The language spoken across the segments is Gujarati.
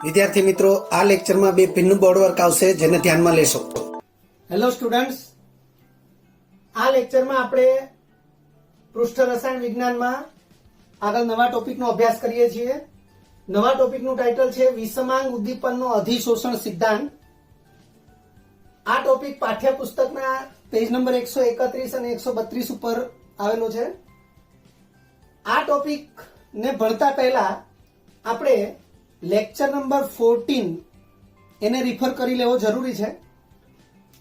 વિદ્યાર્થી મિત્રો, આ લેક્ચરમાં બે પિનનું બોર્ડવર્ક આવશે, જેને ધ્યાનમાં લેશો. હેલો સ્ટુડન્ટ્સ, આ લેક્ચરમાં આપણે પૃષ્ઠ રસાયણ વિજ્ઞાનમાં આગળ નવા ટોપિકનો અભ્યાસ કરીએ છીએ. નવા ટોપિકનું ટાઇટલ છે વિષમાંગ ઉદ્દીપનનો અધિશોષણ સિદ્ધાંત. આ ટોપિક પાઠ્યપુસ્તકના પેજ નંબર 131 અને 132 ઉપર આવેલો છે. આ ટોપિક ને ભણતા પહેલા આપણે લેક્ચર નંબર 14 એને રિફર કરી લેવો જરૂરી છે,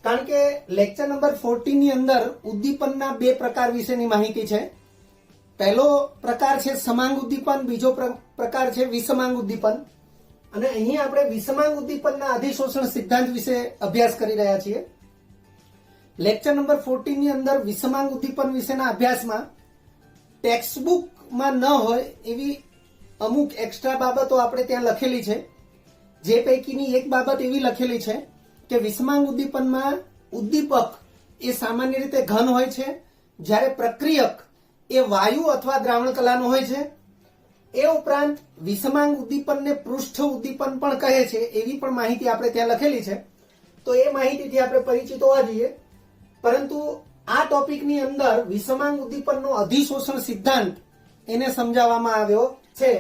કારણ કે લેક્ચર નંબર 14 ની અંદર ઉદ્દીપનના બે પ્રકાર વિશેની માહિતી છે. પહેલો પ્રકાર છે સમાંગ ઉદ્દીપન, બીજો પ્રકાર છે વિષમાંગ ઉદ્દીપન. અને અહીં આપણે વિષમાંગ ઉદ્દીપનના અધિશોષણ સિદ્ધાંત વિશે અભ્યાસ કરી રહ્યા છીએ. લેક્ચર નંબર 14 ની અંદર વિષમાંગ ઉદ્દીપન વિશેના અભ્યાસમાં ટેક્સ્ટબુકમાં ન હોય એવી અમુક એક્સ્ટ્રા બાબતો આપણે ત્યાં લખેલી છે. જે પૈકીની એક બાબત એવી લખેલી છે કે વિષમાંગ ઉદ્દીપનમાં ઉદ્દીપક એ સામાન્ય રીતે ઘન હોય છે, જ્યારે પ્રક્રિયક એ વાયુ અથવા દ્રાવણ કલાનો હોય છે. એ ઉપરાંત વિષમાંગ ઉદ્દીપનને પૃષ્ઠ ઉદ્દીપન પણ કહે છે, એવી પણ માહિતી આપણે ત્યાં લખેલી છે. તો એ માહિતીથી આપણે પરિચિત હોવા જોઈએ. પરંતુ આ ટોપિકની અંદર વિષમાંગ ઉદ્દીપનનો અધિશોષણ સિદ્ધાંત એને સમજાવવામાં આવ્યો છે.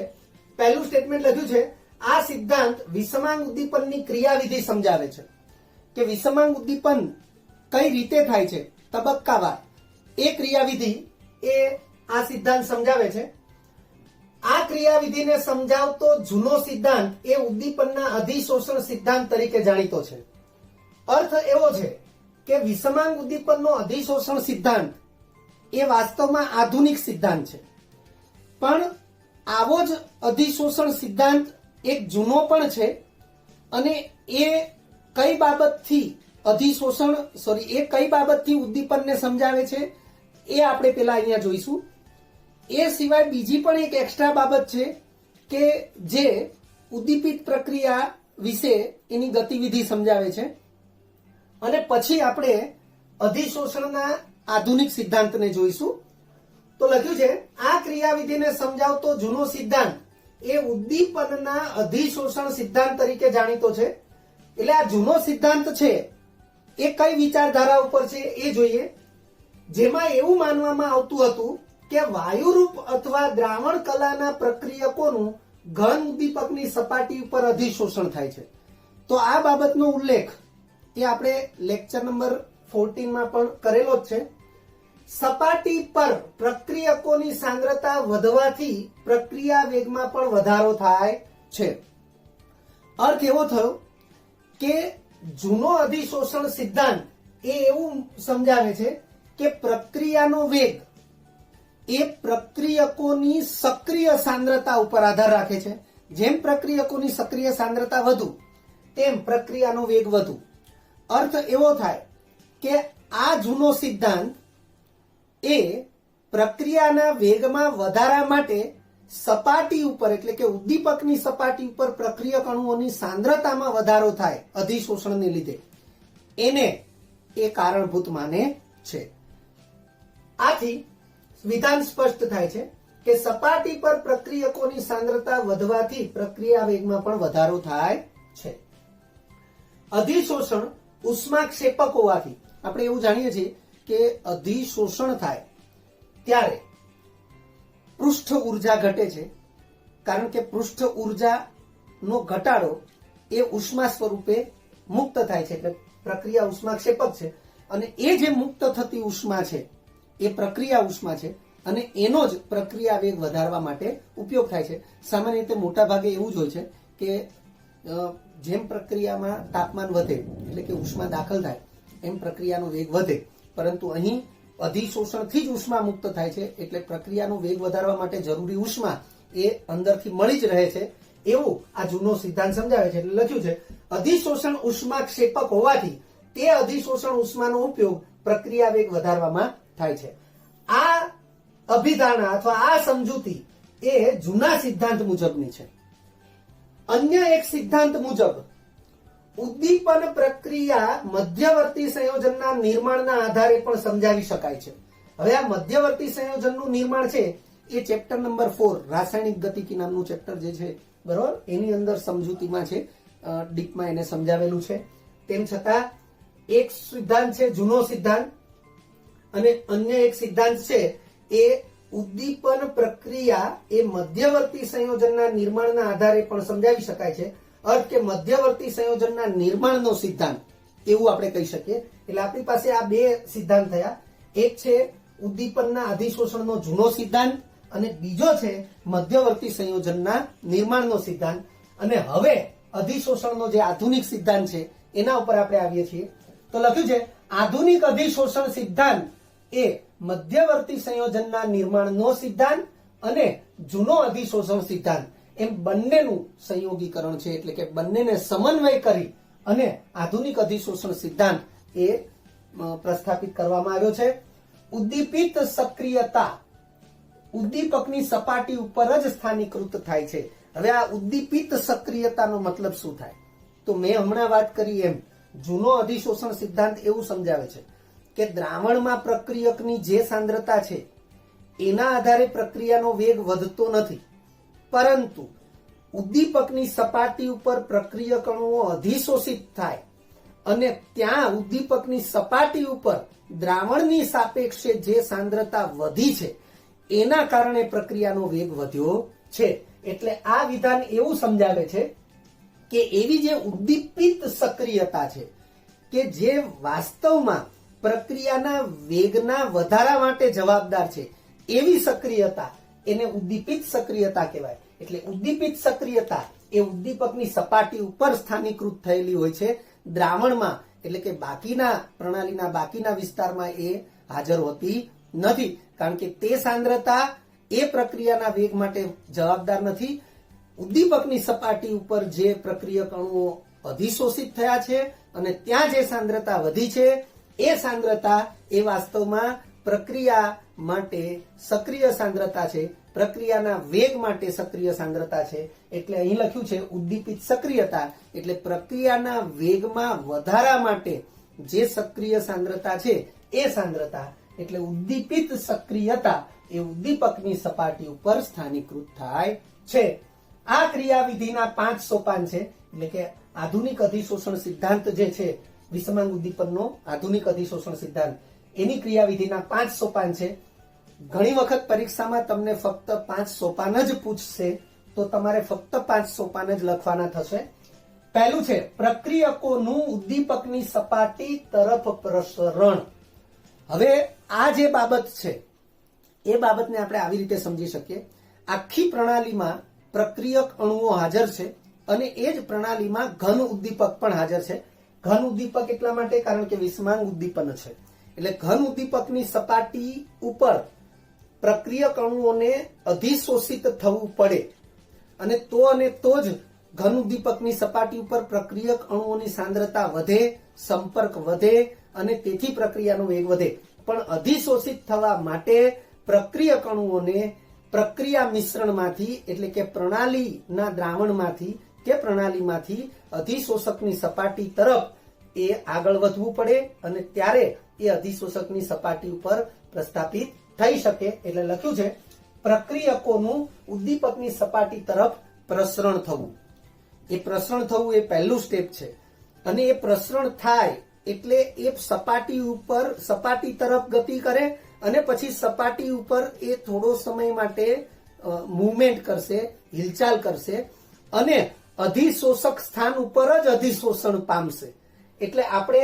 પહેલું સ્ટેટમેન્ટ લખ્યું છે, આ સિદ્ધાંત વિષમાંગ ઉદ્દીપનની ક્રિયાવિધિ સમજાવે છે કે વિષમાંગ ઉદ્દીપન કઈ રીતે થાય છે તબક્કાવાર. એ ક્રિયાવિધિ એ આ સિદ્ધાંત સમજાવે છે. આ ક્રિયાવિધિને સમજાવતો જૂનો સિદ્ધાંત એ ઉદ્દીપનના અધિશોષણ સિદ્ધાંત તરીકે જાણીતો છે. અર્થ એવો છે કે વિષમાંગ ઉદ્દીપનનો અધિશોષણ સિદ્ધાંત એ વાસ્તવમાં આધુનિક સિદ્ધાંત છે, પણ આવો જ અધિશોષણ સિદ્ધાંત એક જૂનો પણ છે. અને એ કઈ બાબતથી ઉદ્દીપનને સમજાવે છે એ આપણે પેલા અહીંયા જોઈશું. એ સિવાય બીજી પણ એક એક્સ્ટ્રા બાબત છે કે જે ઉદ્દીપિત પ્રક્રિયા વિશે એની ગતિવિધિ સમજાવે છે. અને પછી આપણે અધિશોષણના આધુનિક સિદ્ધાંતને જોઈશું. તો લખ્યું છે, આ ક્રિયાવિધિને સમજાવતો જૂનો સિદ્ધાંત એ ઉદ્દીપનના અધિશોષણ સિદ્ધાંત તરીકે જાણીતો છે. એટલે આ જૂનો સિદ્ધાંત છે એ કઈ વિચારધારા ઉપર છે એ જોઈએ. જેમાં એવું માનવામાં આવતું હતું કે વાયુરૂપ અથવા દ્રાવણ કલાના પ્રક્રિયકોનું ઘન ઉદ્દીપકની સપાટી ઉપર અધિશોષણ થાય છે. તો આ બાબતનો ઉલ્લેખ એ આપણે લેક્ચર નંબર 14 માં પણ કરેલો જ છે. સપાટી પર પ્રક્રિયકોની સાંદ્રતા વધવાથી પ્રક્રિયા વેગમાં પણ વધારો થાય છે. અર્થ એવો થયો કે જૂનો અધિશોષણ સિદ્ધાંત એ એવું સમજાવે છે કે પ્રક્રિયાનો વેગ એ પ્રક્રિયકોની સક્રિય સાંદ્રતા ઉપર આધાર રાખે છે. જેમ પ્રક્રિયકોની સક્રિય સાંદ્રતા વધુ તેમ પ્રક્રિયાનો વેગ વધુ. અર્થ એવો થાય કે આ જૂનો સિદ્ધાંત એ પ્રક્રિયાના વેગમાં વધારા માટે સપાટી ઉપર, એટલે કે ઉદ્દીપકની સપાટી ઉપર પ્રક્રિયક અણુઓની સાંદ્રતામાં વધારો થાય અધિશોષણને લીધે, એને એ કારણભૂત માને છે. આથી વિધાન સ્પષ્ટ થાય છે કે સપાટી પર પ્રક્રિયકોની સાંદ્રતા વધવાથી પ્રક્રિયા વેગમાં પણ વધારો થાય છે. અધિશોષણ ઉષ્માક્ષેપક હોવાથી આપણે એવું જાણીએ છીએ કે અધિશોષણ થાય ત્યારે પૃષ્ઠ ઉર્જા ઘટે છે, કારણ કે પૃષ્ઠ ઉર્જાનો ઘટાડો એ ઉષ્મા સ્વરૂપે મુક્ત થાય છે. એટલે પ્રક્રિયા ઉષ્માક્ષેપક છે અને એ જે મુક્ત થતી ઉષ્મા છે એ પ્રક્રિયા ઉષ્મા છે અને એનો જ પ્રક્રિયા વેગ વધારવા માટે ઉપયોગ થાય છે. સામાન્ય રીતે મોટા ભાગે એવું જ હોય છે કે જેમ પ્રક્રિયામાં તાપમાન વધે એટલે કે ઉષ્મા દાખલ થાય એમ પ્રક્રિયાનો વેગ વધે, પરંતુ અહીં અધિશોષણથી જ ઉષ્મા મુક્ત થાય છે. એટલે પ્રક્રિયાનો વેગ વધારવા માટે જરૂરી ઉષ્મા એ અંદરથી મળી જ રહે છે, એવું આ જૂનો સિદ્ધાંત સમજાવે છે. એટલે લખ્યું છે, અધિશોષણ ઉષ્માક્ષેપક હોવાથી તે અધિશોષણ ઉષ્માનો ઉપયોગ પ્રક્રિયા વેગ વધારવામાં થાય છે. આ અભિધારણા અથવા આ સમજૂતી એ જૂના સિદ્ધાંત મુજબની છે. અન્ય એક સિદ્ધાંત મુજબ ઉદ્દીપન પ્રક્રિયા મધ્યવર્તી સંયોજનના નિર્માણના આધારે પણ સમજાવી શકાય છે. હવે આ મધ્યવર્તી સંયોજનનું નિર્માણ છે એ ચેપ્ટર નંબર 4 રાસાયણિક ગતિકી નામનું ચેપ્ટર જે છે બરોબર, એની અંદર સમજૂતીમાં છે, ડીપમાં એને સમજાવેલું છે. તેમ છતાં એક સિદ્ધાંત છે જૂનો સિદ્ધાંત, અને અન્ય એક સિદ્ધાંત છે એ ઉદ્દીપન પ્રક્રિયા એ મધ્યવર્તી સંયોજનના નિર્માણના આધારે પણ સમજાવી શકાય છે. અર્થ કે મધ્યવર્તી સંયોજનના નિર્માણનો સિદ્ધાંત એવું આપણે કહી શકીએ. એટલે આપણી પાસે આ બે સિદ્ધાંત થયા. એક છે ઉદ્દીપનના અધિશોષણનો જૂનો સિદ્ધાંત અને બીજો છે મધ્યવર્તી સંયોજનના નિર્માણનો સિદ્ધાંત. અને હવે અધિશોષણનો જે આધુનિક સિદ્ધાંત છે એના ઉપર આપણે આવીએ છીએ. તો લખ્યું છે આધુનિક અધિશોષણ સિદ્ધાંત એ મધ્યવર્તી સંયોજનના નિર્માણનો સિદ્ધાંત અને જૂનો અધિશોષણ સિદ્ધાંત એમ બંનેનું સંયોગીકરણ છે. એટલે કે બંનેને સમન્વય કરી અને આધુનિક અધિશોષણ સિદ્ધાંત એ પ્રસ્થાપિત કરવામાં આવ્યો છે. ઉદ્દીપિત સક્રિયતા ઉદ્દીપકની સપાટી ઉપર જ સ્થાનીકૃત થાય છે. હવે આ ઉદ્દીપિત સક્રિયતાનો મતલબ શું થાય? તો મેં હમણાં વાત કરી એમ જૂનો અધિશોષણ સિદ્ધાંત એવું સમજાવે છે કે દ્રાવણમાં પ્રક્રિયકની જે સાંદ્રતા છે એના આધારે પ્રક્રિયાનો વેગ વધતો નથી, પરંતુ ઉદ્દીપકની સપાટી ઉપર પ્રક્રિયક અણુઓ અધિશોષિત થાય અને ત્યાં ઉદ્દીપકની સપાટી ઉપર દ્રાવણની સાપેક્ષે જે સાંદ્રતા વધી છે એના કારણે પ્રક્રિયાનો વેગ વધ્યો છે. એટલે આ વિધાન એવું સમજાવે છે કે એવી જે ઉદ્દીપિત સક્રિયતા છે કે જે વાસ્તવમાં પ્રક્રિયાના વેગના વધારા માટે જવાબદાર છે, એવી સક્રિયતા એને ઉદ્દીપિત સક્રિયતા કહેવાય. એટલે ઉદ્દીપિત સક્રિયતા એ ઉદ્દીપકની સપાટી ઉપર સ્થાનીકૃત થયેલી હોય છે, દ્રાવણમાં એટલે કે બાકીના પ્રણાલીના બાકીના વિસ્તારમાં એ હાજર હોતી નથી, કારણ કે તે સાંદ્રતા એ પ્રક્રિયાના વેગ માટે જવાબદાર નથી. ઉદ્દીપકની સપાટી ઉપર જે પ્રક્રિયક અણુઓ અધિશોષિત થયા છે અને ત્યાં જે સાંદ્રતા વધી છે એ સાંદ્રતા એ વાસ્તવમાં પ્રક્રિયા માટે સક્રિય સાંદ્રતા છે, પ્રક્રિયાના વેગ માટે સક્રિય સાંદ્રતા છે. એટલે અહીં લખ્યું છે ઉદ્દીપિત સક્રિયતા એટલે પ્રક્રિયાના વેગમાં વધારા માટે જે સક્રિય સાંદ્રતા છે એ સાંદ્રતા. એટલે ઉદ્દીપિત સક્રિયતા એ ઉદ્દીપકની સપાટી ઉપર સ્થાનીકૃત થાય છે. આ ક્રિયાવિધિના 5 સોપાન છે. એટલે કે આધુનિક અધિશોષણ સિદ્ધાંત જે છે વિષમાંગ ઉદ્દીપનનો આધુનિક અધિશોષણ સિદ્ધાંત એની ક્રિયાવિધિના 5 સોપાન છે. ઘણી વખત પરીક્ષામાં તમને ફક્ત 5 સોપાન જ પૂછશે, તો તમારે ફક્ત 5 સોપાન જ લખવાના થશે. પહેલું છે પ્રક્રિયકોનું ઉદ્દીપકની સપાટી તરફ પ્રસરણ. હવે આ જે બાબત છે એ બાબતને આપણે આવી રીતે સમજી શકીએ. આખી પ્રણાલીમાં પ્રક્રિયક અણુઓ હાજર છે અને એ જ પ્રણાલીમાં ઘન ઉદ્દીપક પણ હાજર છે. ઘન ઉદ્દીપક એટલા માટે કારણ કે વિષમાંગ ઉદ્દીપન છે, એટલે ઘન ઉદ્દીપકની સપાટી ઉપર પ્રક્રિયક અણુઓને અધિશોષિત થવું પડે અને તો જ ઘન ઉદ્દીપકની સપાટી ઉપર પ્રક્રિયક અણુઓની સાંદ્રતા વધે, સંપર્ક વધે અને તેથી પ્રક્રિયાનો વેગ વધે. પણ અધિશોષિત થવા માટે પ્રક્રિયક અણુઓને પ્રક્રિયા મિશ્રણમાંથી એટલે કે પ્રણાલીના દ્રાવણમાંથી કે પ્રણાલીમાંથી અધિશોષકની સપાટી તરફ એ આગળ વધવું પડે અને ત્યારે એ અધિશોષકની સપાટી ઉપર પ્રસ્થાપિત થઈ શકે. એટલે લખ્યું છે પ્રક્રિયકોનું ઉદ્દીપકની સપાટી તરફ પ્રસરણ થવું. એ પ્રસરણ થવું એ પહેલું સ્ટેપ છે અને એ પ્રસરણ થાય એટલે એ સપાટી તરફ ગતિ કરે અને પછી સપાટી ઉપર એ થોડો સમય માટે મૂવમેન્ટ કરશે, હિલચાલ કરશે અને અધિશોષક સ્થાન ઉપર જ અધિશોષણ પામશે. એટલે આપણે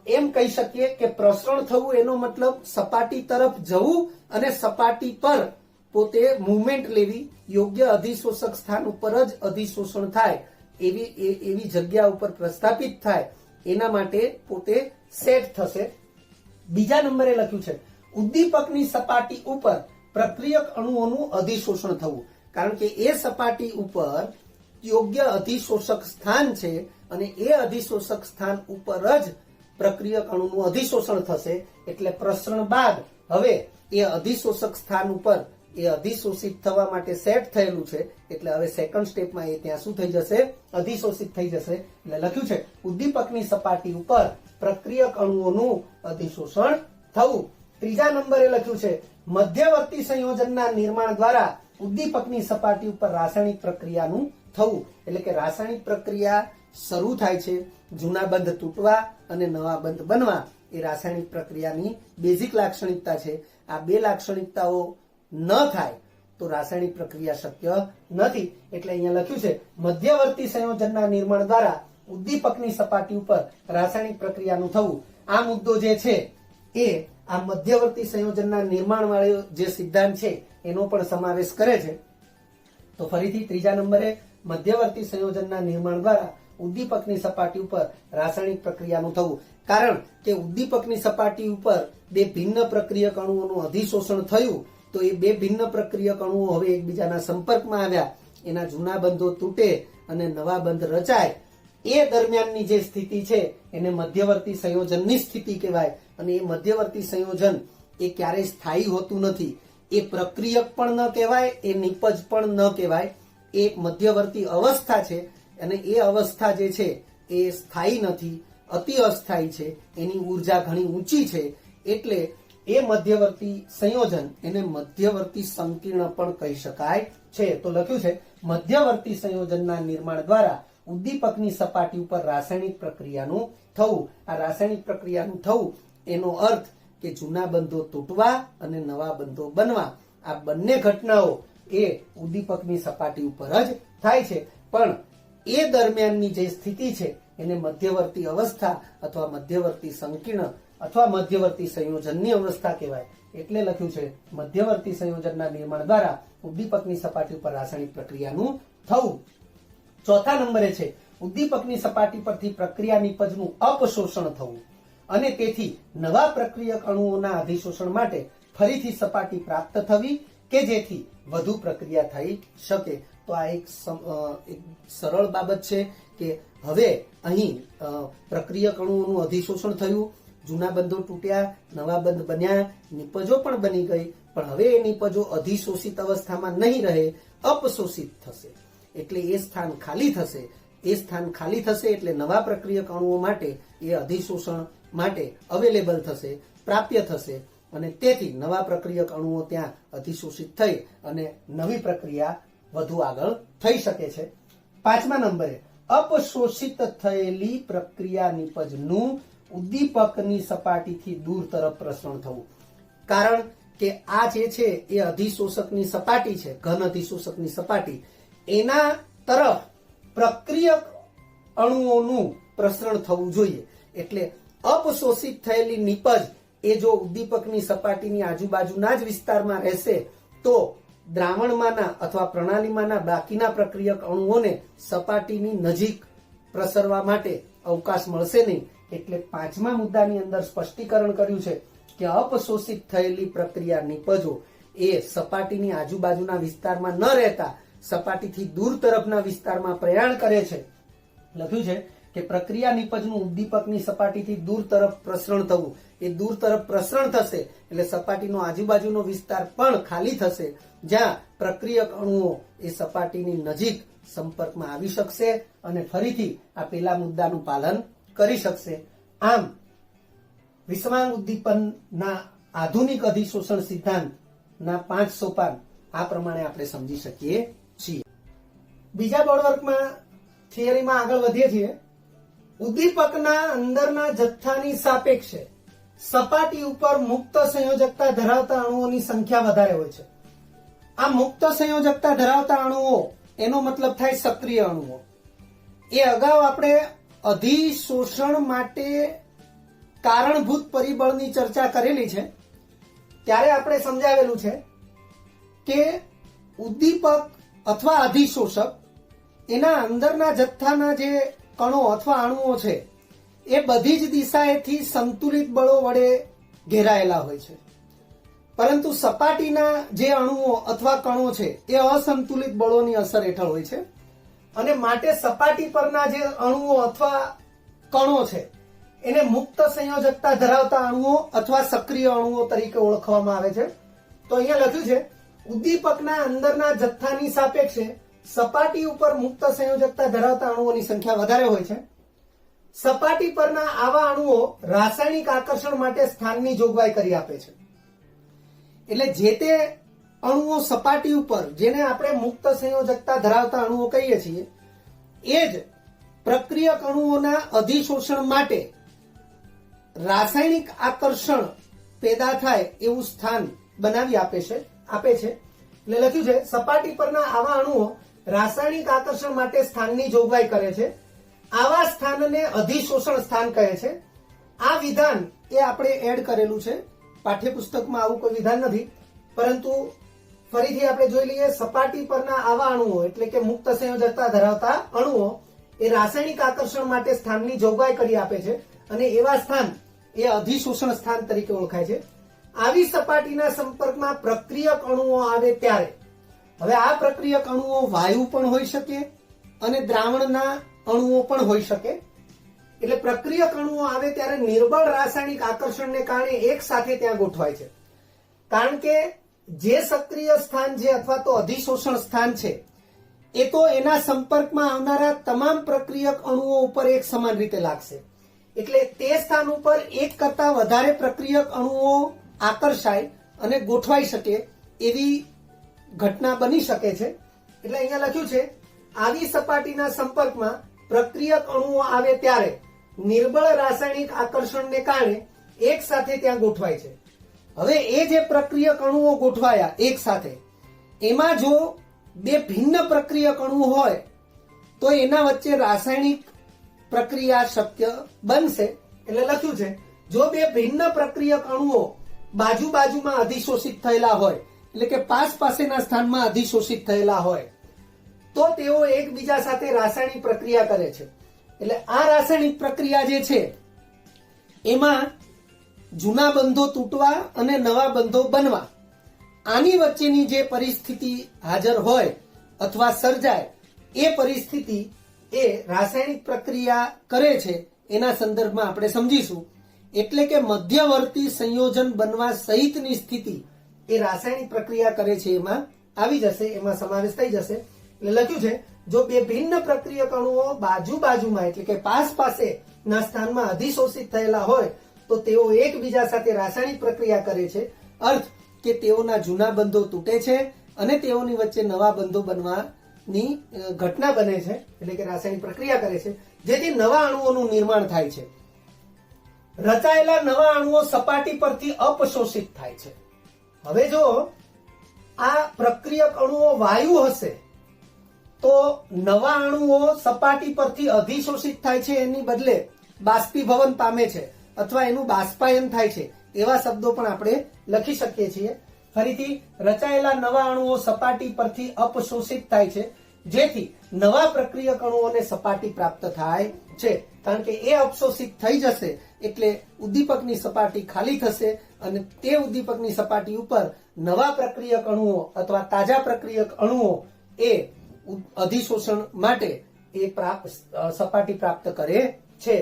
એમ કહી શકીએ કે પ્રસરણ થવું એનો મતલબ સપાટી તરફ જવું અને સપાટી પર પોતે મૂવમેન્ટ લેવી, યોગ્ય અધિશોષક સ્થાન ઉપર જ અધિશોષણ થાય એવી જગ્યા ઉપર પ્રસ્થાપિત થાય એના માટે પોતે સેટ થશે. બીજા નંબરે લખ્યું છે ઉદ્દીપકની સપાટી ઉપર પ્રક્રિયક અણુઓનું અધિશોષણ થવું. કારણ કે એ સપાટી ઉપર યોગ્ય અધિશોષક સ્થાન છે અને એ અધિશોષક સ્થાન ઉપર જ પ્રક્રિયક અણુનું અધિશોષણ થશે. એટલે પ્રસરણ બાદ હવે એ અધિશોષક સ્થાન ઉપર એ અધિશોષિત થવા માટે સેટ થયેલું છે. એટલે હવે સેકન્ડ સ્ટેપમાં એ ત્યાં શું થઈ જશે? અધિશોષિત થઈ જશે. એટલે લખ્યું છે ઉદ્દીપકની સપાટી ઉપર પ્રક્રિયક અણુઓનું અધિશોષણ થવું. ત્રીજા નંબરે લખ્યું છે મધ્યવર્તી સંયોજનના નિર્માણ દ્વારા ઉદ્દીપકની સપાટી ઉપર રાસાયણિક પ્રક્રિયાનું થવું. એટલે કે રાસાયણિક પ્રક્રિયા શરૂ થાય છે, જૂના બંધ તૂટવા અને નવા બંધ બનવા એ રાસાયણિક પ્રક્રિયાની બેઝિક લાક્ષણિકતા છે. આ બે લાક્ષણિકતાઓ ન થાય તો રાસાયણિક પ્રક્રિયા શક્ય નથી. એટલે અહીંયા લખ્યું છે મધ્યવર્તી સંયોજનના નિર્માણ દ્વારા ઉદ્દીપકની સપાટી ઉપર રાસાયણિક પ્રક્રિયાનું થવું. આ મુદ્દો જે છે એ આ મધ્યવર્તી સંયોજનના નિર્માણ વાળો જે સિદ્ધાંત છે એનો પણ સમાવેશ કરે છે. તો ફરીથી ત્રીજા નંબરે મધ્યવર્તી સંયોજનના નિર્માણ દ્વારા ઉદ્દીપકની સપાટી ઉપર રાસાયણિક પ્રક્રિયાનું થવું. કારણ કે ઉદ્દીપકની સપાટી ઉપર બે ભિન્ન પ્રક્રિયક અણુઓનું અધિશોષણ થયું તો એ બે ભિન્ન પ્રક્રિયક અણુઓ હવે એકબીજાના સંપર્કમાં આવ્યા, એના જૂના બંધો તૂટે અને નવા બંધ રચાય. એ દરમિયાનની જે સ્થિતિ છે એને મધ્યવર્તી સંયોજનની સ્થિતિ કહેવાય. અને એ મધ્યવર્તી સંયોજન એ ક્યારેય સ્થાયી હોતું નથી. એ પ્રક્રિયક પણ ન કહેવાય, એ નિપજ પણ ન કહેવાય. એ એક મધ્યવર્તી અવસ્થા છે અને એ અવસ્થા જે છે એ સ્થાયી નથી, અતિ અસ્થાયી છે. એની ઉર્જા ઘણી ઊંચી છે. એટલે એ મધ્યવર્તી સંયોજન એને મધ્યવર્તી સંકીર્ણ પણ કહી શકાય છે. તો લખ્યું છે મધ્યવર્તી સંયોજનના નિર્માણ દ્વારા ઉદ્દીપકની સપાટી ઉપર રાસાયણિક પ્રક્રિયાનું થવું. આ રાસાયણિક પ્રક્રિયાનું થવું એનો અર્થ કે જૂના બંધો તૂટવા અને નવા બંધો બનવા. આ બંને ઘટનાઓ એ ઉદ્દીપકની સપાટી ઉપર જ થાય છે. પણ એ દરમિયાનની જે સ્થિતિ છે એને મધ્યવર્તી અવસ્થા અથવા મધ્યવર્તી સંકીર્ણ અથવા મધ્યવર્તી સંયોજનની અવસ્થા કહેવાય. એટલે લખ્યું છે મધ્યવર્તી સંયોજનના નિર્માણ દ્વારા ઉદ્દીપકની સપાટી ઉપર રાસાયણિક પ્રક્રિયાનું થવું. ચોથા નંબરે છે ઉદ્દીપકની સપાટી પરથી પ્રક્રિયા નિપજનું અપશોષણ થવું અને તેથી નવા પ્રક્રિયક અણુઓના અધિશોષણ માટે ફરીથી સપાટી પ્રાપ્ત થવી કે જેથી વધુ પ્રક્રિયા થઈ શકે. તો આ એક સરળ બાબત છે કે હવે અહીં પ્રક્રિયક અણુઓનું અધિશોષણ થયું, જૂના બંધો તૂટ્યા, નવા બંધ બન્યા, નિપજો પણ બની ગઈ. પણ હવે એ નિપજો અધિશોષિત અવસ્થામાં નહીં રહે, અપશોષિત થશે. એટલે એ સ્થાન ખાલી થશે. એ સ્થાન ખાલી થશે એટલે નવા પ્રક્રિયક અણુઓ માટે એ અધિશોષણ માટે અવેલેબલ થશે, પ્રાપ્ય થશે. અને તેથી નવા પ્રક્રિયક અણુઓ ત્યાં અધિશોષિત થઈ અને નવી પ્રક્રિયા વધુ આગળ થઈ શકે છે. પાંચમા નંબરે અપશોષિત થયેલી પ્રક્રિયા નિપજનું ઉદ્દીપકની સપાટીથી દૂર તરફ પ્રસરણ થવું. કારણ કે આ જે છે એ અધિશોષકની સપાટી છે, ઘન અધિશોષકની સપાટી, એના તરફ પ્રક્રિયક અણુઓનું પ્રસરણ થવું જોઈએ. એટલે અપશોષિત થયેલી નિપજ એ જો ઉદ્દીપકની સપાટીની આજુબાજુના જ વિસ્તારમાં રહેશે તો દ્રાવણમાંના અથવા પ્રણાલીમાંના બાકીના પ્રક્રિયક અણુઓને સપાટીની નજીક પ્રસરવા માટે અવકાશ મળશે નહીં. એટલે પાંચમા મુદ્દાની અંદર સ્પષ્ટીકરણ કર્યું છે કે અપશોષિત થયેલી પ્રક્રિયા નિપજો એ સપાટીની આજુબાજુના વિસ્તારમાં ન રહેતા સપાટીથી દૂર તરફના વિસ્તારમાં પ્રયાણ કરે છે. લખ્યું છે કે પ્રક્રિયા નિપજનું ઉદ્દીપકની સપાટીથી દૂર તરફ પ્રસરણ થવું. એ દૂર તરફ પ્રસરણ થશે એટલે સપાટીનો આજુબાજુનો વિસ્તાર પણ ખાલી થશે, જ્યાં પ્રક્રિયક અણુઓ એ સપાટીની નજીક સંપર્કમાં આવી શકશે અને ફરીથી આ પેલા મુદ્દાનું પાલન કરી શકશે. આમ વિષમાંગ ઉદ્દીપનના આધુનિક અધિશોષણ સિદ્ધાંતના 5 સોપાન આ પ્રમાણે આપણે સમજી શકીએ છીએ. બીજા બોર્ડવર્કમાં થિયરીમાં આગળ વધીએ છીએ. ઉદ્દીપકના અંદરના જથ્થાની સાપેક્ષે સપાટી ઉપર મુક્ત સંયોજકતા ધરાવતા અણુઓની સંખ્યા વધારે હોય છે. આ મુક્ત સંયોજકતા ધરાવતા અણુઓ એનો મતલબ થાય સક્રિય અણુઓ. એ અગાઉ આપણે અધિશોષણ માટે કારણભૂત પરિબળની ચર્ચા કરેલી છે. ત્યારે આપણે સમજાવેલું છે કે ઉદ્દીપક અથવા અધિશોષક એના અંદરના જથ્થાના જે કણો અથવા અણુઓ છે એ બધી જ દિશાએથી સંતુલિત બળો વડે ઘેરાયેલા હોય છે. પરંતુ સપાટીના જે અણુઓ અથવા કણો છે એ અસંતુલિત બળોની અસર હેઠળ હોય છે અને માટે સપાટી પરના જે અણુઓ અથવા કણો છે એને મુક્ત સંયોજકતા ધરાવતા અણુઓ અથવા સક્રિય અણુઓ તરીકે ઓળખવામાં આવે છે. તો અહીંયા લખ્યું છે ઉદ્દીપકના અંદરના જથ્થાની સાપેક્ષે સપાટી ઉપર મુક્ત સંયોજકતા ધરાવતા અણુઓની સંખ્યા વધારે હોય છે. સપાટી પરના આવા અણુઓ રાસાયણિક આકર્ષણ માટે સ્થાનની જોગવાઈ કરી આપે છે. એટલે જે તે અણુઓ સપાટી ઉપર જેને આપણે મુક્ત સંયોજકતા ધરાવતા અણુઓ કહીએ છીએ એ જ પ્રક્રિયક અણુઓના અધિશોષણ માટે રાસાયણિક આકર્ષણ પેદા થાય એવું સ્થાન બનાવી આપે છે એટલે લખ્યું છે સપાટી પરના આવા અણુઓ રાસાયણિક આકર્ષણ માટે સ્થાનની જોગવાઈ કરે છે. આવા સ્થાનને અધિશોષણ સ્થાન કહે છે. આ વિધાન એ આપણે એડ કરેલું છે, પાઠ્યપુસ્તકમાં આવું કોઈ વિધાન નથી, પરંતુ ફરીથી આપણે જોઈ લઈએ. સપાટી પરના આવા અણુઓ એટલે કે મુક્ત સંયોજકતા ધરાવતા અણુઓ એ રાસાયણિક આકર્ષણ માટે સ્થાનની જોગવાઈ કરી આપે છે અને એવા સ્થાન એ અધિશોષણ સ્થાન તરીકે ઓળખાય છે. આવી સપાટીના સંપર્કમાં પ્રક્રિયક અણુઓ આવે ત્યારે, હવે આ પ્રક્રિયક અણુઓ વાયુ પણ હોઈ શકે અને દ્રાવણના અણુઓ પણ હોઈ શકે. એટલે પ્રક્રિયક અણુઓ આવે ત્યારે નિર્બળ રાસાયણિક આકર્ષણને કારણે એક સાથે ત્યાં ગોઠવાય છે. કારણ કે જે સક્રિય સ્થાન છે અથવા તો અધિશોષણ સ્થાન છે એ તો એના સંપર્કમાં આવનારા તમામ પ્રક્રિયક અણુઓ ઉપર એક સમાન રીતે લાગશે. એટલે તે સ્થાન ઉપર એક કરતા વધારે પ્રક્રિયક અણુઓ આકર્ષાય અને ગોઠવાઈ શકે એવી ઘટના બની શકે છે. એટલે અહીંયા લખ્યું છે આવી સપાટીના સંપર્કમાં પ્રક્રિયક અણુઓ આવે ત્યારે નિર્બળ રાસાયણિક આકર્ષણને કારણે એક સાથે ત્યાં ગોઠવાય છે. હવે એ જે પ્રક્રિયક અણુઓ ગોઠવાયા એક સાથે, એમાં જો બે ભિન્ન પ્રક્રિયક અણુ હોય તો એના વચ્ચે રાસાયણિક પ્રક્રિયા શક્ય બનશે. એટલે લખ્યું છે જો બે ભિન્ન પ્રક્રિયક અણુઓ બાજુમાં અધિશોષિત થયેલા હોય એટલે કે પાસેના સ્થાનમાં અધિશોષિત થયેલા હોય તો તેઓ એકબીજા સાથે રાસાયણિક પ્રક્રિયા કરે છે. એટલે આ રાસાયણિક પ્રક્રિયા જે છે એમાં જૂના બંધો તૂટવા અને નવા બંધો બનવા, આની વચ્ચેની જે પરિસ્થિતિ હાજર હોય અથવા સર્જાય એ પરિસ્થિતિ એ રાસાયણિક પ્રક્રિયા કરે છે એના સંદર્ભમાં આપણે સમજીશું. એટલે કે મધ્યવર્તી સંયોજન બનવા સહિતની સ્થિતિ એ રાસાયણિક પ્રક્રિયા કરે છે એમાં આવી જશે, એમાં સમાવેશ થઈ જશે. એટલે લખ્યું છે જો બે ભિન્ન પ્રક્રિયક અણુઓ બાજુમાં એટલે કે પાસેના સ્થાનમાં અધિશોષિત થયેલા હોય તો તેઓ એકબીજા સાથે રાસાયણિક પ્રક્રિયા કરે છે. અર્થ કે તેઓના જૂના બંધો તૂટે છે અને તેઓની વચ્ચે નવા બંધો બનવાની ઘટના બને છે, એટલે કે રાસાયણિક પ્રક્રિયા કરે છે, જેથી નવા અણુઓનું નિર્માણ થાય છે. રચાયેલા નવા અણુઓ સપાટી પરથી અપશોષિત થાય છે. હવે જો આ પ્રક્રિયક અણુઓ વાયુ હશે તો નવા અણુઓ સપાટી પરથી અધિશોષિત થાય છે એની બદલે બાષ્પીભવન પામે છે અથવા એનું બાષ્પાયન થાય છે એવા શબ્દો પણ આપણે લખી શકીએ છીએ. ફરીથી રચાયેલા નવા અણુઓ સપાટી પરથી અપશોષિત થાય છે જેથી નવા પ્રક્રિયક અણુઓને સપાટી પ્રાપ્ત થાય છે. કારણ કે એ અપશોષિત થઈ જશે એટલે ઉદ્દીપકની સપાટી ખાલી થશે અને તે ઉદ્દીપકની સપાટી ઉપર નવા પ્રક્રિયક અણુઓ અથવા તાજા પ્રક્રિયક અણુઓ એ અધિશોષણ માટે એ સપાટી પ્રાપ્ત કરે છે.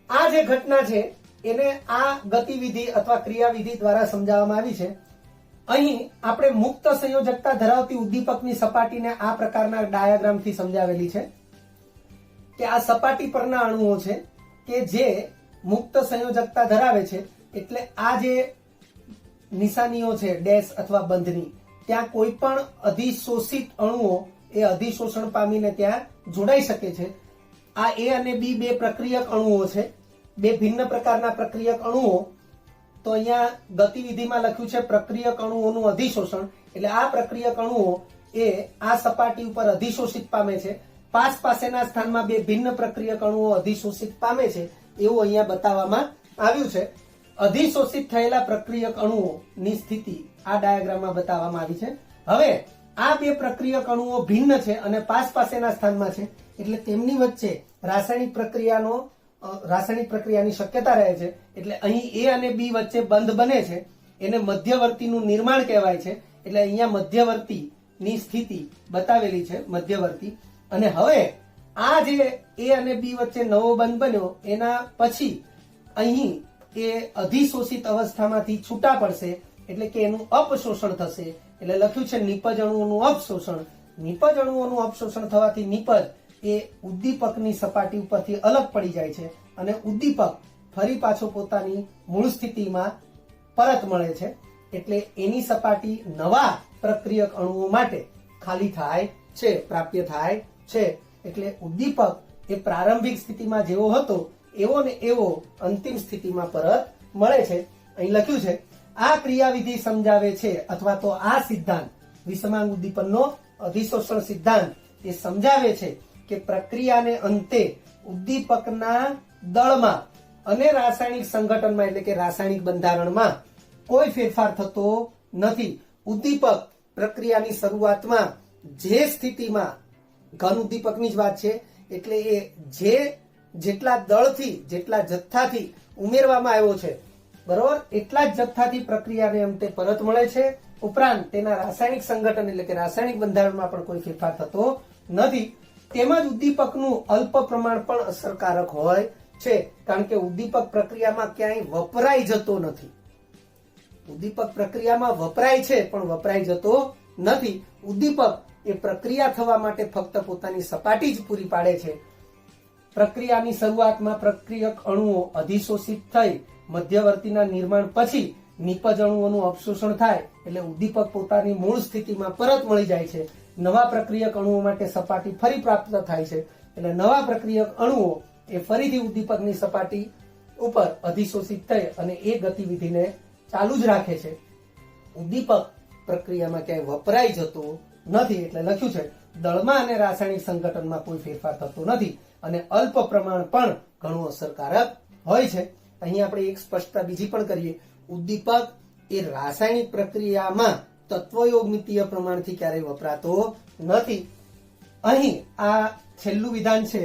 આ જે ઘટના છે એને આ ગતિવિધિ અથવા ક્રિયાવિધિ દ્વારા સમજાવવામાં આવી છે. અહીં આપણે મુક્ત સંયોજકતા ધરાવતી ઉદ્દીપકની સપાટીને આ પ્રકારના ડાયાગ્રામથી સમજાવેલી છે કે આ સપાટી પરના અણુઓ છે કે જે મુક્ત સંયોજકતા ધરાવે છે. એટલે આ જે નિશાનીઓ છે ડેશ અથવા બંધની, ત્યાં કોઈ પણ અધિશોષિત અણુઓ એ અધિશોષણ પામીને ત્યાં જોડાઈ શકે છે. આ એ અને બી બે પ્રક્રિયક અણુઓ છે, બે ભિન્ન પ્રકારના પ્રક્રિયક અણુઓ. તો અહીંયા ગતિવિધિમાં લખ્યું છે પ્રક્રિયક અણુઓનું અધિશોષણ. એટલે આ પ્રક્રિયક અણુઓ એ આ સપાટી ઉપર અધિશોષિત પામે છે. પાસેના સ્થાનમાં બે ભિન્ન પ્રક્રિયક અણુઓ અધિશોષિત પામે છે એવું અહીંયા બતાવવામાં આવ્યું છે. અધિશોષિત થયેલા પ્રક્રિયક અણુઓની સ્થિતિ આ ડાયાગ્રામમાં બતાવવામાં આવી છે. હવે આ બે પ્રક્રિયક અણુઓ ભિન્ન છે અને પાસેના સ્થાનમાં છે એટલે તેમની વચ્ચે રાસાયણિક પ્રક્રિયાની શક્યતા રહે છે. એટલે અહીં એ અને બી વચ્ચે બંધ બને છે, એને મધ્યવર્તીનું નિર્માણ કહેવાય છે. એટલે અહીંયા મધ્યવર્તીની સ્થિતિ બતાવેલી છે, મધ્યવર્તી. અને હવે આ જે એ અને બી વચ્ચે નવો બંધ બન્યો એના પછી અહીં એ અધિશોષિત અવસ્થામાંથી છૂટા પડશે એટલે કે એનું અપશોષણ થશે. એટલે લખ્યું છે નિપજ અણુઓનું અપશોષણ. નિપજ અણુઓનું અપશોષણ થવાથી નિપજ એ ઉદ્દીપકની સપાટી ઉપરથી અલગ પડી જાય છે અને ઉદ્દીપક ફરી પાછો પોતાની મૂળ સ્થિતિમાં પરત મળે છે. એટલે એની સપાટી નવા પ્રક્રિયક અણુઓ માટે ખાલી થાય છે, પ્રાપ્ય થાય છે. એટલે ઉદ્દીપક એ પ્રારંભિક સ્થિતિમાં જેવો હતો એવો ને એવો અંતિમ સ્થિતિમાં પરત મળે છે. અહીં લખ્યું છે આ ક્રિયાવિધિ સમજાવે છે અથવા તો આ સિદ્ધાંત વિષમાંગ ઉદ્દીપનનો અધિશોષણ સિદ્ધાંત એ સમજાવે છે કે પ્રક્રિયાને અંતે ઉદ્દીપકના દળમાં અને રાસાયણિક સંગઠનમાં એટલે કે રાસાયણિક બંધારણમાં કોઈ ફેરફાર થતો નથી. ઉદ્દીપક પ્રક્રિયાની શરૂઆતમાં જે સ્થિતિમાં ઘન ઉદ્દીપકની જ વાત છે એટલે એ જેટલા દળથી જેટલા જથ્થાથી ઉમેરવામાં આવ્યો છે બરોબર એટલા જ જથ્થાથી પ્રક્રિયાને અંતે પરત મળે છે. ઉપરાંત તેના રાસાયણિક સંગઠન એટલે કે રાસાયણિક બંધારણમાં પણ કોઈ ફેરફાર થતો નથી. તેમજ ઉદ્દીપકનું અલ્પ પ્રમાણ પણ અસરકારક હોય છે કારણ કે ઉદ્દીપક પ્રક્રિયામાં ક્યાંય વપરાઈ જતો નથી. ઉદ્દીપક પ્રક્રિયામાં વપરાય છે પણ વપરાઈ જતો નથી. ઉદ્દીપક એ પ્રક્રિયા થવા માટે ફક્ત પોતાની સપાટી જ પૂરી પાડે છે. પ્રક્રિયાની શરૂઆતમાં પ્રક્રિયક અણુઓ અધિશોષિત થઈ મધ્યવર્તીના નિર્માણ પછી નિપજ અણુઓનું અવશોષણ થાય એટલે ઉદ્દીપક પોતાની મૂળ સ્થિતિમાં પરત મળી જાય છે. નવા પ્રક્રિયક અણુઓ માટે સપાટી ફરી પ્રાપ્ત થાય છે એટલે નવા પ્રક્રિયક અણુઓ એ ફરીથી ઉદ્દીપકની સપાટી ઉપર અધિશોષિત થઈ અને એ ગતિવિધિને ચાલુ જ રાખે છે. ઉદ્દીપક પ્રક્રિયામાં ક્યાંય વપરાઈ જતો નથી એટલે લખ્યું છે દળમાં અને રાસાયણિક સંગઠનમાં કોઈ ફેરફાર થતો નથી અને અલ્પ પ્રમાણ પણ ઘણું અસરકારક હોય છે. અહીં આપણે એક સ્પષ્ટતા બીજી પણ કરીએ. ઉદ્દીપક એ રાસાયણિક પ્રક્રિયામાં તત્વયોગમિતીય પ્રમાણથી ક્યારેય વપરાતો નથી. અહીં આ છેલ્લું વિધાન છે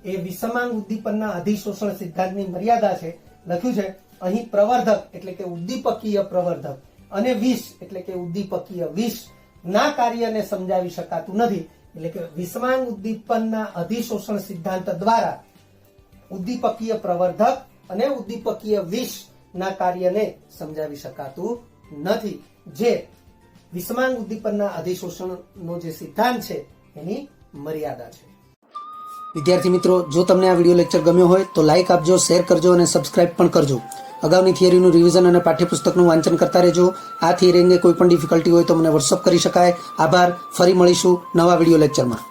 એ વિષમાંગ ઉદ્દીપનના અધિશોષણ સિદ્ધાંતની મર્યાદા છે. લખ્યું છે અહીં પ્રવર્ધક એટલે કે ઉદ્દીપકીય પ્રવર્ધક અને વિષ એટલે કે ઉદ્દીપકીય વિષ ના કાર્યને સમજાવી શકાતું નથી. એટલે કે વિષમાંગ ઉદ્દીપનના અધિશોષણ સિદ્ધાંત દ્વારા ઉદ્દીપકીય પ્રવર્ધક અને ઉદ્દીપકીય વિષ ના કાર્યને સમજાવી શકાતું નથી. જે વિષમાંગ ઉદ્દીપનના અધિશોષણનો જે સિદ્ધાંત છે એની મર્યાદા છે. વિદ્યાર્થી મિત્રો, જો તમને આ વિડીયો લેક્ચર ગમ્યો હોય તો લાઇક આપજો, શેર કરજો અને સબસ્ક્રાઇબ પણ કરજો. અગાઉની થિયરીનું રિવિઝન અને પાઠ્યપુસ્તકનું વાંચન કરતા રહેજો. આ થિયરી અંગે કોઈ પણ ડિફિકલ્ટી હોય તો મને વોટ્સઅપ કરી શકાય. આભાર. ફરી મળીશું નવા વિડીયો લેક્ચરમાં.